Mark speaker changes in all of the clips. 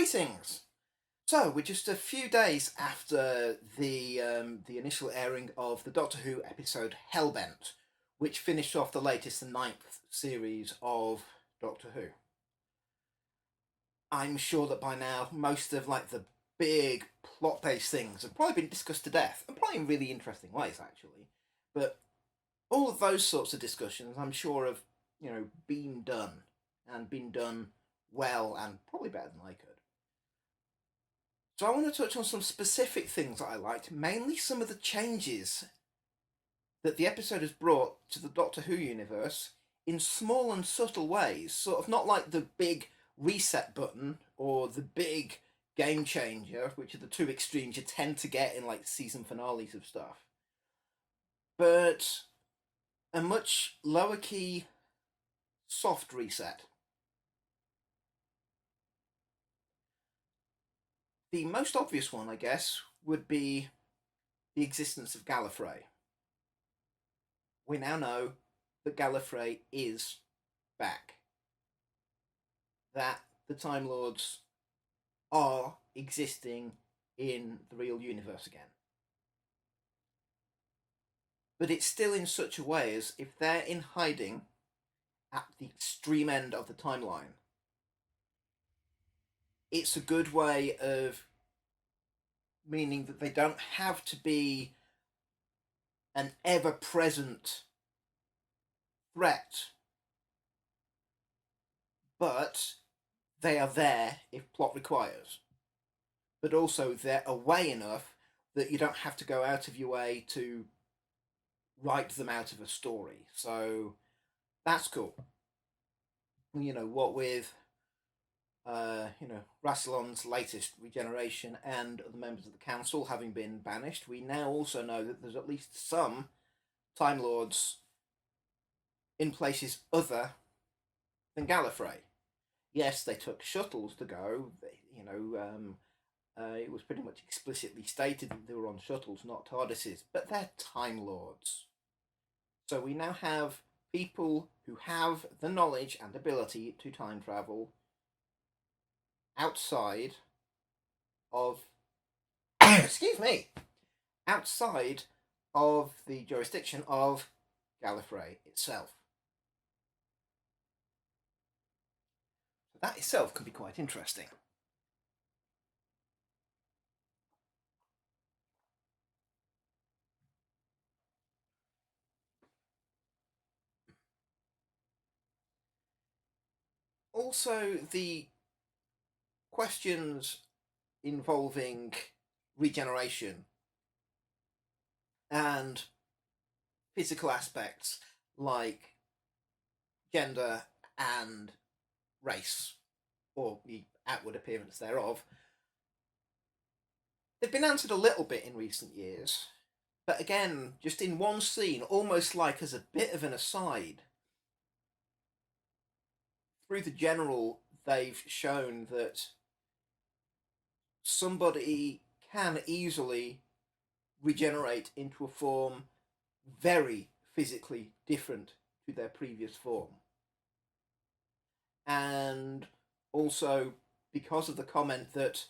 Speaker 1: Greetings! So, we're just a few days after the initial airing of the Doctor Who episode Hellbent, which finished off the latest and ninth series of Doctor Who. I'm sure that by now most of the big plot-based things have probably been discussed to death, and probably in really interesting ways actually. But all of those sorts of discussions, I'm sure, have been done and been done well and probably better than I could. So I want to touch on some specific things that I liked, mainly some of the changes that the episode has brought to the Doctor Who universe in small and subtle ways, sort of not like the big reset button or the big game changer, which are the two extremes you tend to get in season finales of stuff, but a much lower key soft reset. The most obvious one, I guess, would be the existence of Gallifrey. We now know that Gallifrey is back. That the Time Lords are existing in the real universe again. But it's still in such a way as if they're in hiding at the extreme end of the timeline. It's a good way of meaning that they don't have to be an ever-present threat, but they are there if plot requires. But also they're away enough that you don't have to go out of your way to write them out of a story. So that's cool. What with Rassilon's latest regeneration and the members of the council having been banished, we now also know that there's at least some Time Lords in places other than Gallifrey. Yes, they took shuttles to go. It was pretty much explicitly stated that they were on shuttles, not TARDISes, but they're Time Lords. So we now have people who have the knowledge and ability to time travel outside of outside of the jurisdiction of Gallifrey itself. That itself can be quite interesting. Also, the questions involving regeneration and physical aspects like gender and race, or the outward appearance thereof, they've been answered a little bit in recent years, but again, just in one scene, almost like as a bit of an aside. Through the general, they've shown that somebody can easily regenerate into a form very physically different to their previous form. And also, because of the comment that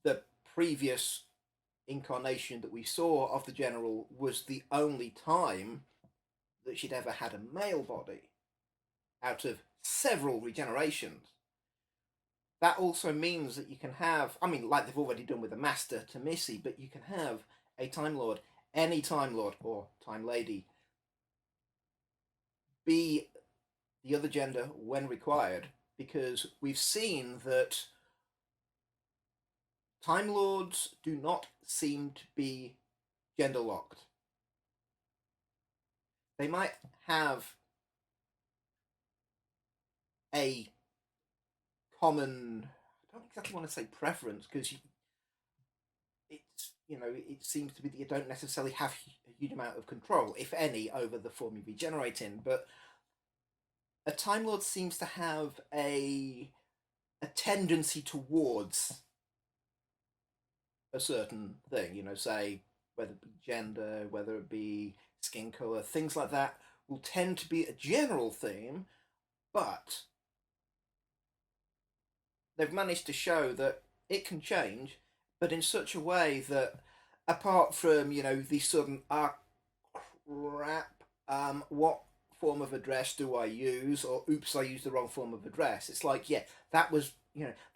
Speaker 1: the previous incarnation that we saw of the General was the only time that she'd ever had a male body out of several regenerations, that also means that you can have, like they've already done with the Master to Missy, but you can have a Time Lord, any Time Lord or Time Lady, be the other gender when required, because we've seen that Time Lords do not seem to be gender locked. They might have a common, I don't exactly want to say preference, because it seems to be that you don't necessarily have a huge amount of control, if any, over the form you regenerate in, but a Time Lord seems to have a tendency towards a certain thing, say, whether it be gender, whether it be skin colour, things like that will tend to be a general theme, but they've managed to show that it can change, but in such a way that, apart from the sudden crap, what form of address do I use, or oops, I used the wrong form of address. It's like, yeah, that was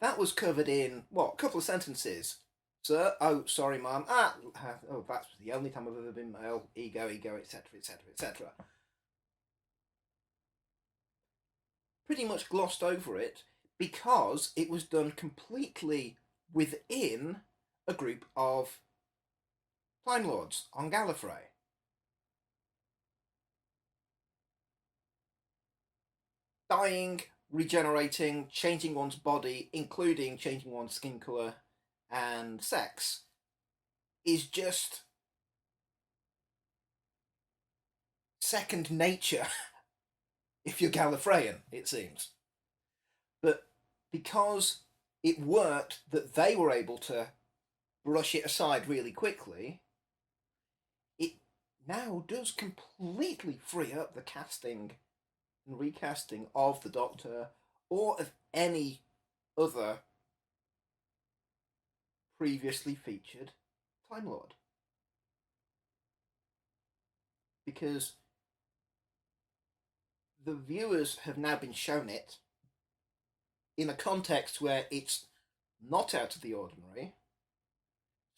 Speaker 1: that was covered in what, a couple of sentences. Sir, oh sorry, ma'am. Oh, that's the only time I've ever been male. Ego, etc., etc., etc. Pretty much glossed over it because it was done completely within a group of Time Lords on Gallifrey. Dying, regenerating, changing one's body, including changing one's skin colour and sex, is just second nature if you're Gallifreyan, it seems. But because it worked, that they were able to brush it aside really quickly, it now does completely free up the casting and recasting of the Doctor or of any other previously featured Time Lord. Because the viewers have now been shown it in a context where it's not out of the ordinary,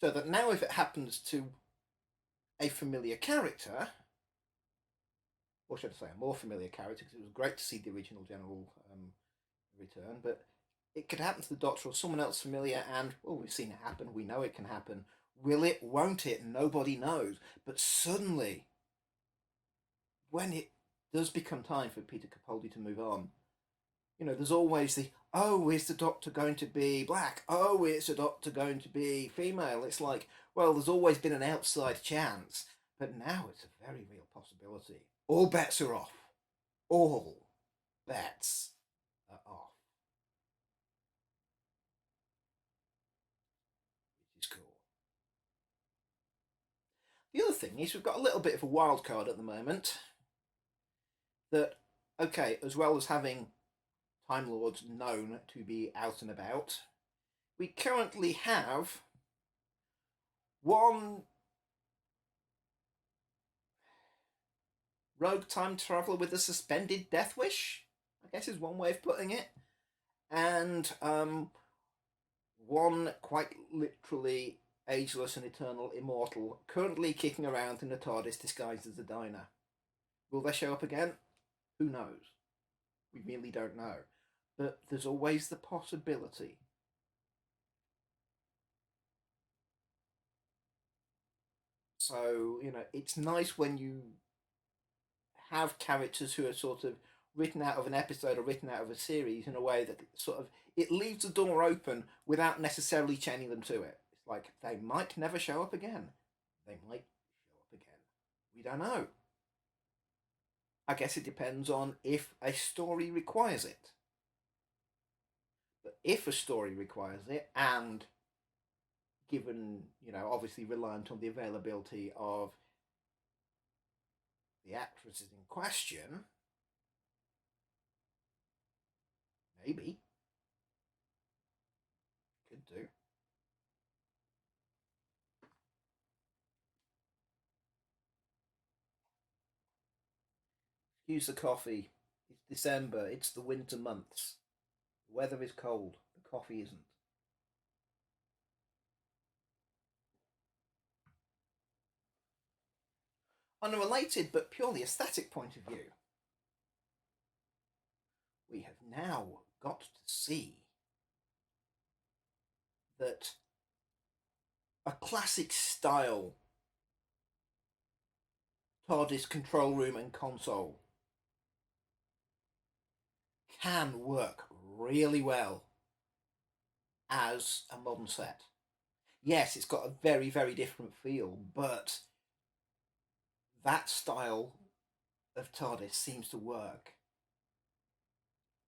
Speaker 1: so that now if it happens to a familiar character, or should I say a more familiar character, because it was great to see the original General return, but it could happen to the Doctor or someone else familiar, and well, we've seen it happen, we know it can happen. Will it, won't it? Nobody knows. But suddenly, when it does become time for Peter Capaldi to move on, there's always the, oh, is the Doctor going to be black? Oh, is the Doctor going to be female? It's like, well, there's always been an outside chance, but now it's a very real possibility. All bets are off. All bets are off. Which is cool. The other thing is we've got a little bit of a wild card at the moment. That, okay, as well as having Time Lords known to be out and about, we currently have one rogue time traveler with a suspended death wish, I guess is one way of putting it, and one quite literally ageless and eternal immortal currently kicking around in a TARDIS disguised as a diner. Will they show up again? Who knows? We really don't know. But there's always the possibility. So, it's nice when you have characters who are sort of written out of an episode or written out of a series in a way that sort of, it leaves the door open without necessarily chaining them to it. It's like they might never show up again. They might show up again. We don't know. I guess it depends on if a story requires it. But if a story requires it, and given, obviously reliant on the availability of the actresses in question, maybe. Could do. Excuse the coffee. It's December. It's the winter months. The weather is cold. The coffee isn't. On a related but purely aesthetic point of view, we have now got to see that a classic style TARDIS control room and console can work really well as a modern set. Yes, it's got a very, very different feel, but that style of TARDIS seems to work.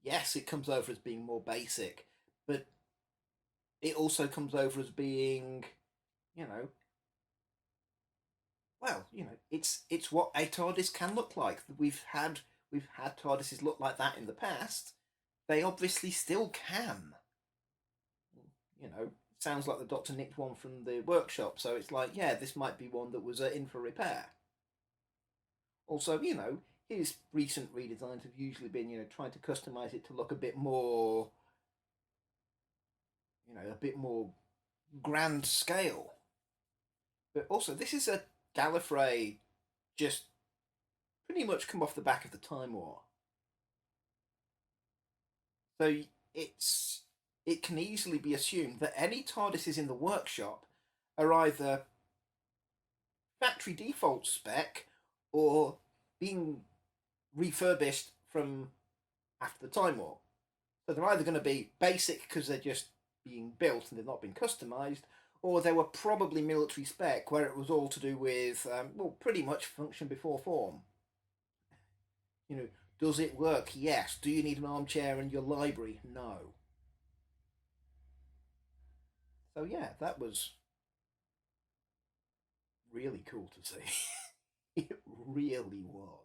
Speaker 1: Yes, it comes over as being more basic, but it also comes over as being, you know, it's what a TARDIS can look like. We've had TARDISes look like that in the past. They obviously still can. sounds like the Doctor nicked one from the workshop, so it's like, yeah, this might be one that was in for repair. Also, his recent redesigns have usually been, trying to customize it to look a bit more, a bit more grand scale. But also, this is a Gallifrey just pretty much come off the back of the Time War. So it can easily be assumed that any TARDISes in the workshop are either factory default spec or being refurbished from after the Time War. So they're either going to be basic because they're just being built and they've not been customized, or they were probably military spec where it was all to do with, pretty much function before form. Does it work? Yes. Do you need an armchair in your library? No. So yeah, that was really cool to see. It really was.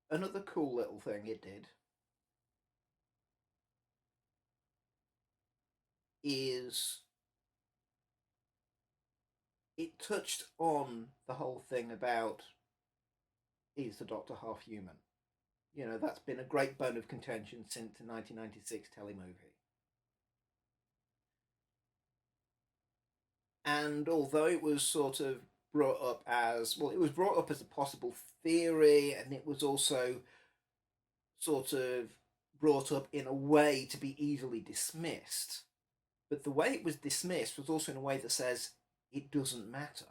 Speaker 1: Another cool little thing it did is it touched on the whole thing about, is the Doctor half human? That's been a great bone of contention since the 1996 telemovie. And although it was sort of brought up as, well, it was brought up as a possible theory, and it was also sort of brought up in a way to be easily dismissed. But the way it was dismissed was also in a way that says it doesn't matter.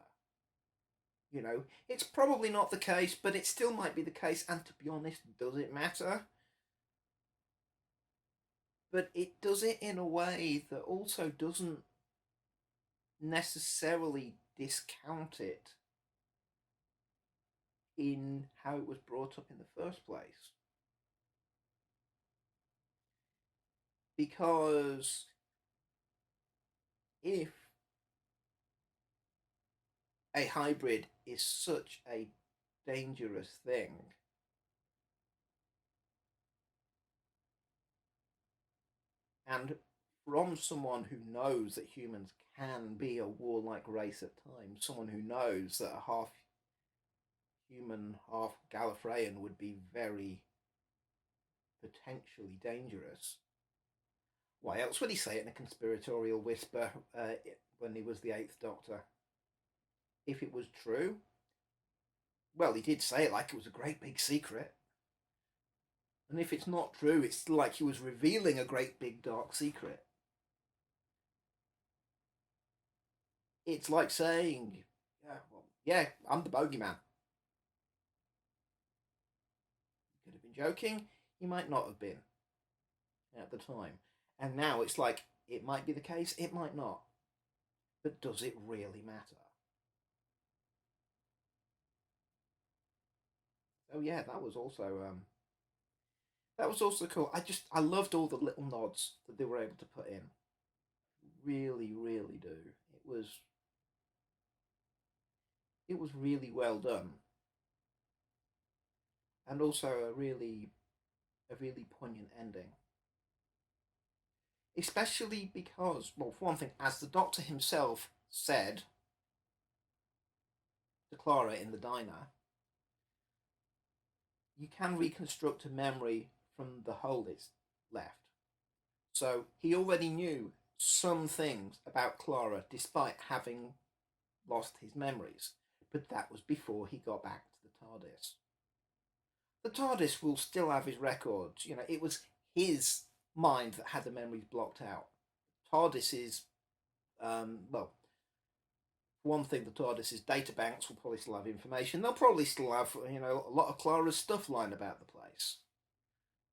Speaker 1: It's probably not the case, but it still might be the case. And to be honest, does it matter? But it does it in a way that also doesn't necessarily discount it in how it was brought up in the first place. Because if a hybrid is such a dangerous thing, and from someone who knows that humans can be a warlike race at times, someone who knows that a half human, half Gallifreyan would be very potentially dangerous. Why else would he say it in a conspiratorial whisper when he was the Eighth Doctor? If it was true, well, he did say it like it was a great big secret. And if it's not true, it's like he was revealing a great big dark secret. It's like saying, yeah, well, yeah, I'm the bogeyman. He could have been joking, he might not have been at the time. And now it's like, it might be the case, it might not. But does it really matter? Oh yeah, that was also cool. I loved all the little nods that they were able to put in. Really, really do. It was really well done, and also a really poignant ending. Especially because, well, for one thing, as the Doctor himself said to Clara in the diner, you can reconstruct a memory from the hole that's left. So he already knew some things about Clara despite having lost his memories. But that was before he got back to the TARDIS. The TARDIS will still have his records. It was his mind that had the memories blocked out. TARDIS is, well, one thing, the TARDIS's databanks will probably still have information. They'll probably still have, a lot of Clara's stuff lying about the place.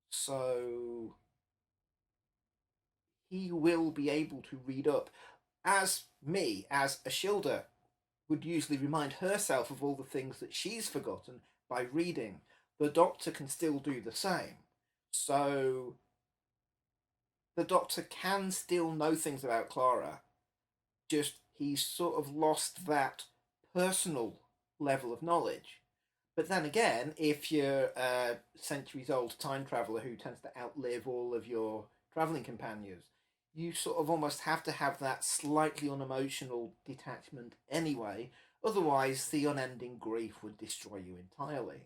Speaker 1: So he will be able to read up. As me, as Ashilda, would usually remind herself of all the things that she's forgotten by reading, the Doctor can still do the same. So the Doctor can still know things about Clara, just he's sort of lost that personal level of knowledge. But then again, if you're a centuries old time traveler who tends to outlive all of your traveling companions, you sort of almost have to have that slightly unemotional detachment anyway. Otherwise, the unending grief would destroy you entirely.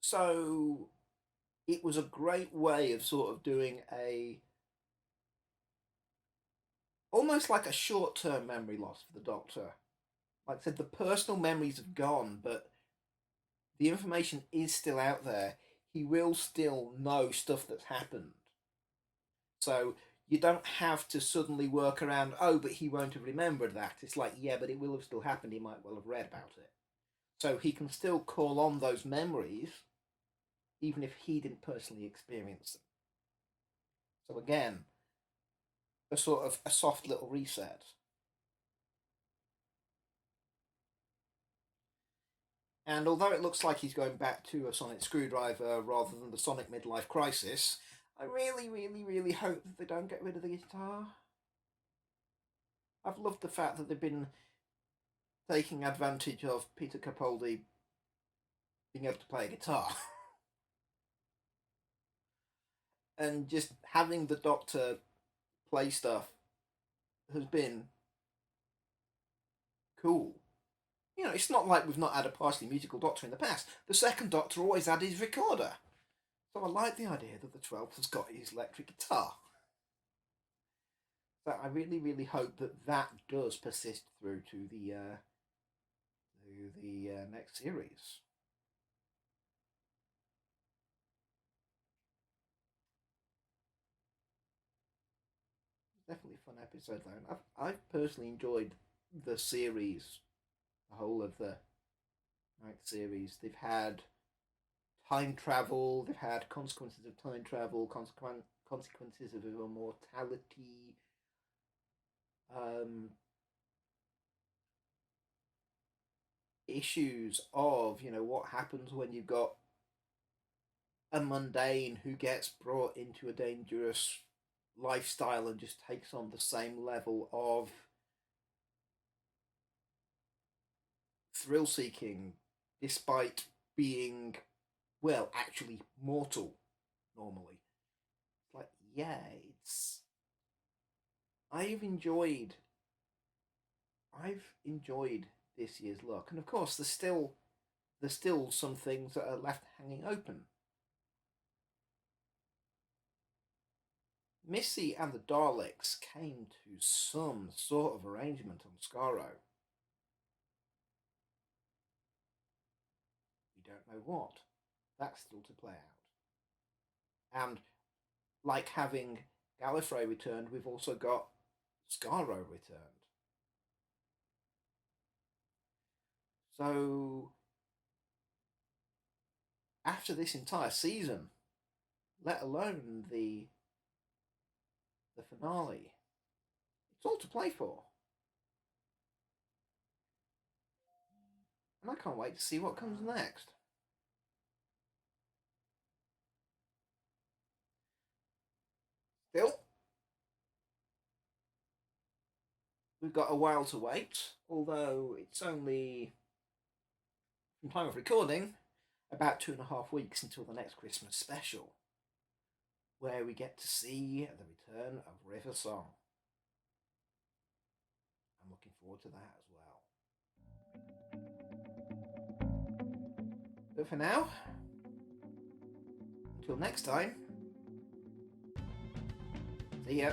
Speaker 1: So it was a great way of sort of doing a almost like a short-term memory loss for the Doctor. Like I said, the personal memories have gone, but the information is still out there. He will still know stuff that's happened. So you don't have to suddenly work around, oh, but he won't have remembered that. It's like, yeah, but it will have still happened. He might well have read about it. So he can still call on those memories, even if he didn't personally experience them. So again, a sort of a soft little reset. And although it looks like he's going back to a sonic screwdriver rather than the sonic midlife crisis, I really, really, really hope that they don't get rid of the guitar. I've loved the fact that they've been taking advantage of Peter Capaldi being able to play a guitar. And just having the Doctor play stuff has been cool. You know, it's not like we've not had a partially musical Doctor in the past. The second Doctor always had his recorder. So I like the idea that the 12th has got his electric guitar. So I really, really hope that that does persist through to the next series. Definitely a fun episode though. And I've personally enjoyed the series, the whole of the ninth series. They've had time travel, they've had consequences of time travel, consequences of immortality, um, issues of, you know, what happens when you've got a mundane who gets brought into a dangerous lifestyle and just takes on the same level of thrill seeking despite being, well, actually mortal normally. It's like, yeah, it's. I've enjoyed. I've enjoyed this year's look, and of course, there's still some things that are left hanging open. Missy and the Daleks came to some sort of arrangement on Skaro. We don't know what. That's still to play out. And like having Gallifrey returned, we've also got Skaro returned. So after this entire season, let alone the finale, it's all to play for. And I can't wait to see what comes next. Still, we've got a while to wait, although it's only, from time of recording, about 2.5 weeks until the next Christmas special, where we get to see the return of River Song. I'm looking forward to that as well. But for now, until next time, see ya.